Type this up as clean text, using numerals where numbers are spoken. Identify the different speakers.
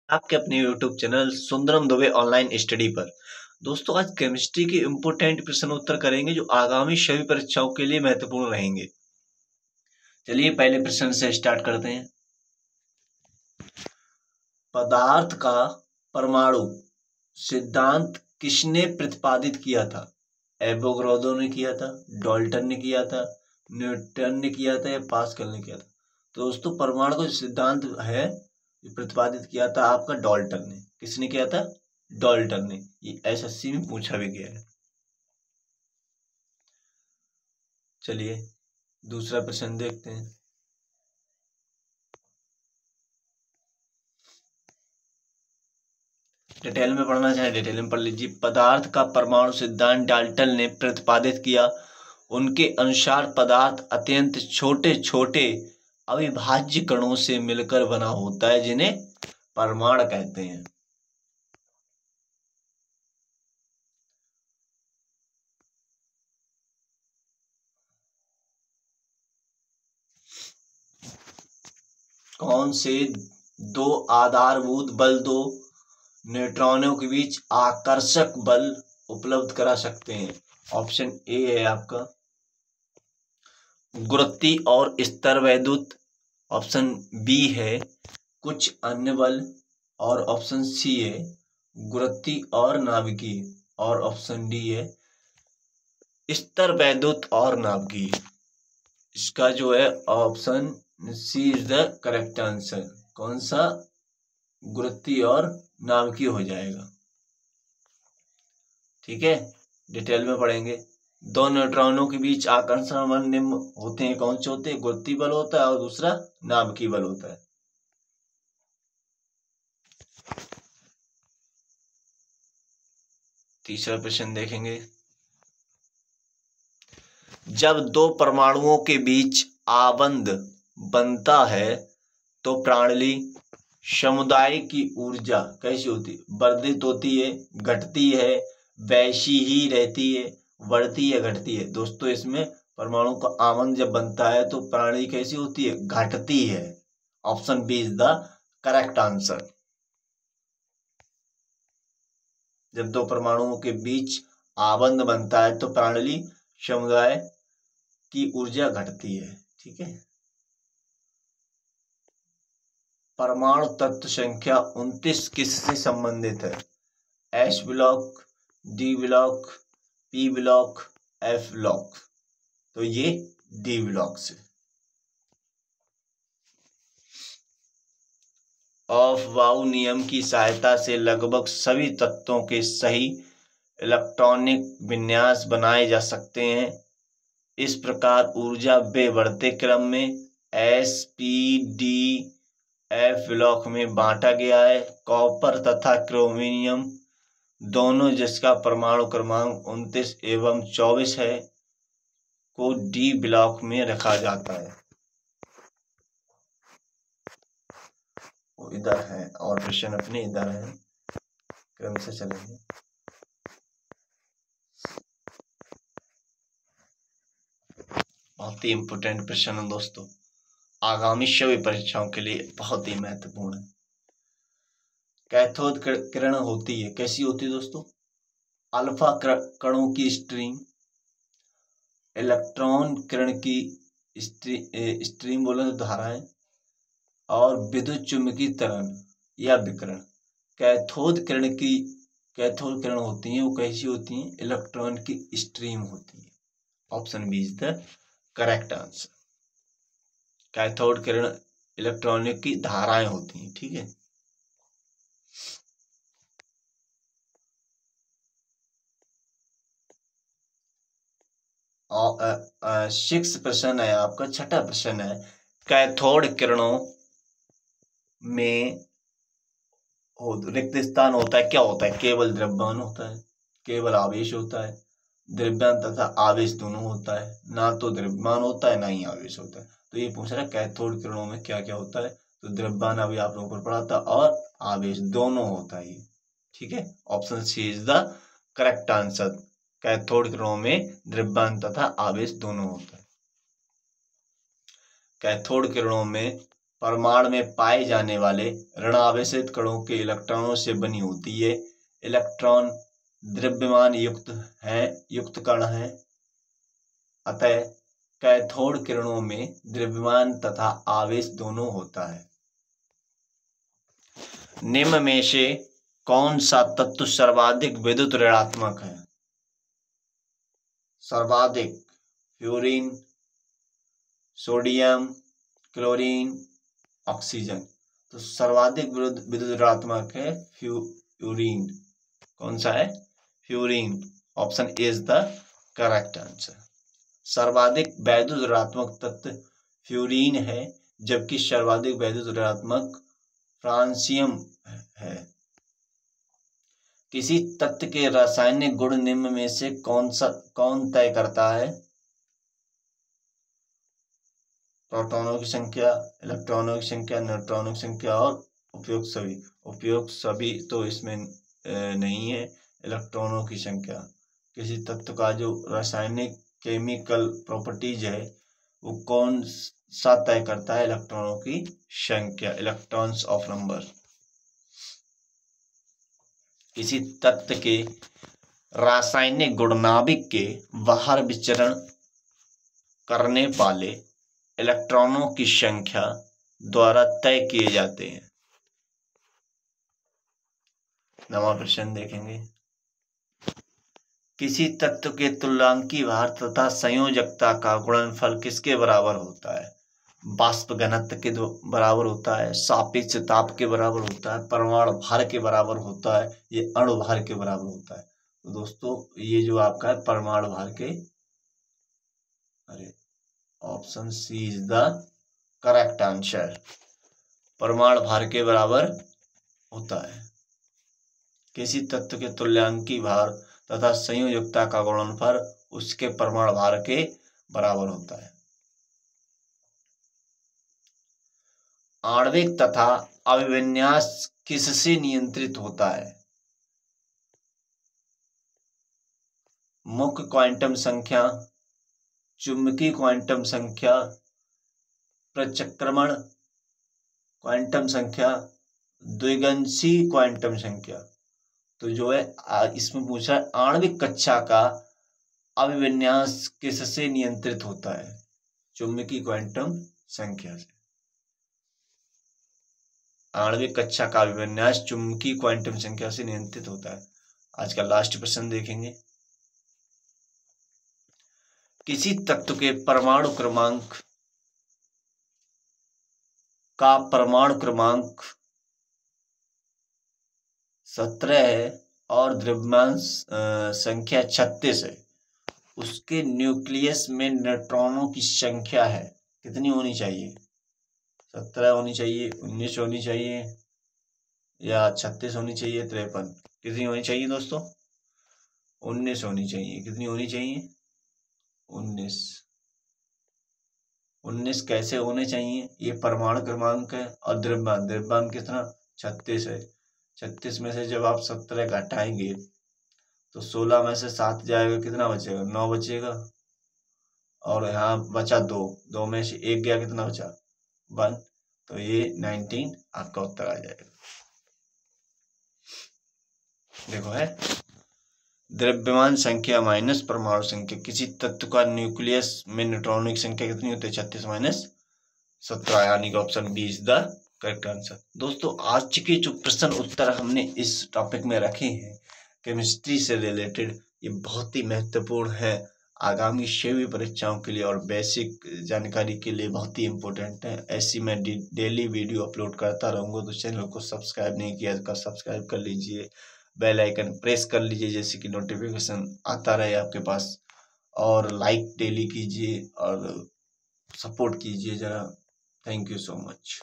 Speaker 1: आपके अपने YouTube channel Sundaram Dubey online study पर। दोस्तों, आज केमिस्ट्री के इम्पोर्टेंट प्रश्न उत्तर करेंगे जो आगामी सभी परीक्षाओं के लिए महत्वपूर्ण रहेंगे। चलिए पहले प्रश्न से स्टार्ट करते हैं। पदार्थ का परमाणु सिद्धांत किसने प्रतिपादित किया था? एवोगाड्रो ने किया था, डाल्टन ने किया था, न्यूटन ने किया था या पास्कल ने किया था? तो दोस्तों, परमाणु का सिद्धांत है प्रतिपादित किया था आपका डाल्टन ने। किसने किया था? डाल्टन ने। ये एसएससी में पूछा भी गया है। चलिए दूसरा प्रश्न देखते हैं। डिटेल में पढ़ना चाहे डिटेल में पढ़ लीजिए। पदार्थ का परमाणु सिद्धांत डाल्टन ने प्रतिपादित किया। उनके अनुसार पदार्थ अत्यंत छोटे छोटे अविभाज्य कणों से मिलकर बना होता है, जिन्हें परमाणु कहते हैं। कौन से दो आधारभूत बल दो न्यूट्रॉनों के बीच आकर्षक बल उपलब्ध करा सकते हैं? ऑप्शन ए है आपका गुरुत्व और स्थिरवैद्युत, ऑप्शन बी है कुछ अन्य बल, और ऑप्शन सी है गुरुत्व और नाभिकीय, और ऑप्शन डी है स्थिरवैद्युत और नाभिकीय। इसका जो है option C is the correct answer. कौन सा? गुरुत्व और नाभिकीय हो जाएगा। ठीक है, डिटेल में पढ़ेंगे। दो न्यूट्रॉनों के बीच आकर्षण बल निम्न होते हैं। कौन से होते हैं? गुरुत्वीय बल होता है और दूसरा नाभिकीय बल होता है। तीसरा प्रश्न देखेंगे। जब दो परमाणुओं के बीच आबंध बनता है तो प्रणाली समुदाय की ऊर्जा कैसी होती है? वर्धित होती है, घटती है, वैसी ही रहती है, बढ़ती है, घटती है? दोस्तों, इसमें परमाणु का आबंध जब बनता है तो प्रणाली कैसी होती है? घटती है। Option B is the correct answer. जब दो परमाणुओं के बीच आबंध बनता है तो प्रणाली समुदाय की ऊर्जा घटती है। ठीक है। परमाणु तत्व संख्या 29 किससे संबंधित है? S block, D block, P block, F block? तो ये डी ब्लॉक से। ऑफ-बाउ नियम की सहायता से लगभग सभी तत्वों के सही इलेक्ट्रॉनिक विन्यास बनाए जा सकते हैं। इस प्रकार ऊर्जा वे बढ़ते क्रम में S, P, D, F block में बांटा गया है। कॉपर तथा क्रोमियम दोनों, जिसका परमाणु क्रमांक 29 एवं 24 है, को डी ब्लॉक में रखा जाता है। वो इधर है और प्रश्न अपने इधर है। क्रम से चलेंगे। बहुत ही इंपोर्टेंट प्रश्न है दोस्तों, आगामी सभी परीक्षाओं के लिए बहुत ही महत्वपूर्ण है। कैथोड किरण होती है, कैसी होती है दोस्तों? अल्फा कणों की स्ट्रीम, इलेक्ट्रॉन किरण की स्ट्रीम बोले तो धाराएं, और विद्युत चुम्बकीय तरंग या विकिरण। कैथोड किरण होती हैं, वो कैसी होती हैं? इलेक्ट्रॉन की स्ट्रीम होती है। Option B is the correct answer. Cathode किरण इलेक्ट्रॉनिक की धाराएं होती हैं। ठीक है। और 6 प्रश्न है आपका, छठा प्रश्न है। कैथोड किरणों में रिक्त स्थान होता है, क्या होता है? केवल द्रव्यमान होता है, केवल आवेश होता है, द्रव्यमान तथा आवेश दोनों होता है, ना तो द्रव्यमान होता है ना ही आवेश होता है। तो ये पूछ रहा है कैथोड किरणों में क्या क्या होता है? तो द्रव्यमान अभी आप लोगों को पढ़ा था, और आवेश दोनों होता है। ठीक है, option C is the correct answer. Cathode किरणों में द्रव्यमान तथा आवेश दोनों होता है। कैथोड किरणों में परमाणु में पाए जाने वाले ऋणावेशित कणों के इलेक्ट्रॉनों से बनी होती है। इलेक्ट्रॉन द्रव्यमान युक्त कण है, अतः कैथोड किरणों में द्रव्यमान तथा आवेश दोनों होता है। निम्न में से कौन सा तत्व सर्वाधिक विद्युत ऋणात्मक है? सर्वाधिक फ्लोरीन, सोडियम, क्लोरीन, ऑक्सीजन। तो सर्वाधिक विद्युत ऋणात्मक है फ्लोरीन। कौन सा है? Fluorine. Option A is the correct answer. सर्वाधिक वैद्युत ऋणात्मक तत्व फ्लोरीन है, जबकि सर्वाधिक वैद्युत ऋणात्मक फ्रांसियम है। किसी तत्व के रासायनिक गुण निम्न में से कौन तय करता है? प्रोटॉनों की संख्या, इलेक्ट्रॉनों की संख्या, न्यूट्रॉनों की संख्या और उपयोग सभी। उपयोग सभी तो इसमें नहीं है। इलेक्ट्रॉनों की संख्या, किसी तत्व का जो रासायनिक केमिकल प्रॉपर्टीज है वो कौन सा तय करता है? इलेक्ट्रॉनों की संख्या, इलेक्ट्रॉन्स ऑफ नंबर। किसी तत्व के रासायनिक गुण नाभिक के बाहर विचरण करने वाले इलेक्ट्रॉनों की संख्या द्वारा तय किए जाते हैं। नवा प्रश्न देखेंगे। किसी तत्व के तुल्यांकी भार तथा संयोजकता का गुणनफल किसके बराबर होता है? वाष्प घनत्व के बराबर होता है, सापेक्ष ताप के बराबर होता है, परमाणु भार के बराबर होता है, ये अणु भार के बराबर होता है। तो दोस्तों ये जो आपका है परमाणु भार के, option C is the correct answer. परमाणु भार के बराबर होता है। किसी तत्व के तुल्यांकी भार तथा संयोजकता का गुणनफल उसके परमाणु भार के बराबर होता है। आणविक तथा अभिविन्यास किससे नियंत्रित होता है? मुख्य क्वांटम संख्या, चुंबकीय क्वांटम संख्या, प्रचक्रमण क्वांटम संख्या, द्विगंशीय क्वांटम संख्या। तो जो है इसमें पूछा है आणविक कक्षा का अभिविन्यास किससे नियंत्रित होता है? चुंबकीय क्वांटम संख्या से। आणविक कक्षा का अभिविन्यास चुंबकीय क्वांटम संख्या से नियंत्रित होता है। आज का लास्ट प्रश्न देखेंगे। किसी तत्व के परमाणु क्रमांक का परमाणु क्रमांक 17 है और द्रव्यमान संख्या 36 है, उसके न्यूक्लियस में न्यूट्रॉनों की संख्या है कितनी होनी चाहिए? 17 होनी चाहिए, 19 होनी चाहिए या 36 होनी चाहिए, 53? कितनी होनी चाहिए दोस्तों? 19 होनी चाहिए। कितनी होनी चाहिए? 19। 19 कैसे होने चाहिए? ये परमाणु क्रमांक है और द्रव्यमान कितना? 36 है। 36 में से जब आप 17 घटाएंगे तो 16 में से 7 जाएगा, कितना बचेगा? 9 बचेगा। और यहाँ बचा 2 में से 1 गया, कितना बचा? 1। तो ये 19 आपका उत्तर आ जाएगा। देखो है द्रव्यमान संख्या माइनस परमाणु संख्या। किसी तत्व का न्यूक्लियस में न्यूट्रॉनों की संख्या कितनी होती है? 36 माइनस 17, यानी कि option B is the correct answer. दोस्तों आज के जो प्रश्न उत्तर हमने इस टॉपिक में रखे हैं केमिस्ट्री से रिलेटेड, ये बहुत ही महत्वपूर्ण है आगामी सभी परीक्षाओं के लिए और बेसिक जानकारी के लिए बहुत ही इम्पोर्टेंट है। ऐसी मैं डेली वीडियो अपलोड करता रहूँगा, तो चैनल को सब्सक्राइब नहीं किया तो सब्सक्राइब कर लीजिए, बेल आइकन प्रेस कर लीजिए जैसे कि नोटिफिकेशन आता रहे आपके पास, और लाइक डेली कीजिए और सपोर्ट कीजिए ज़रा। Thank you so much.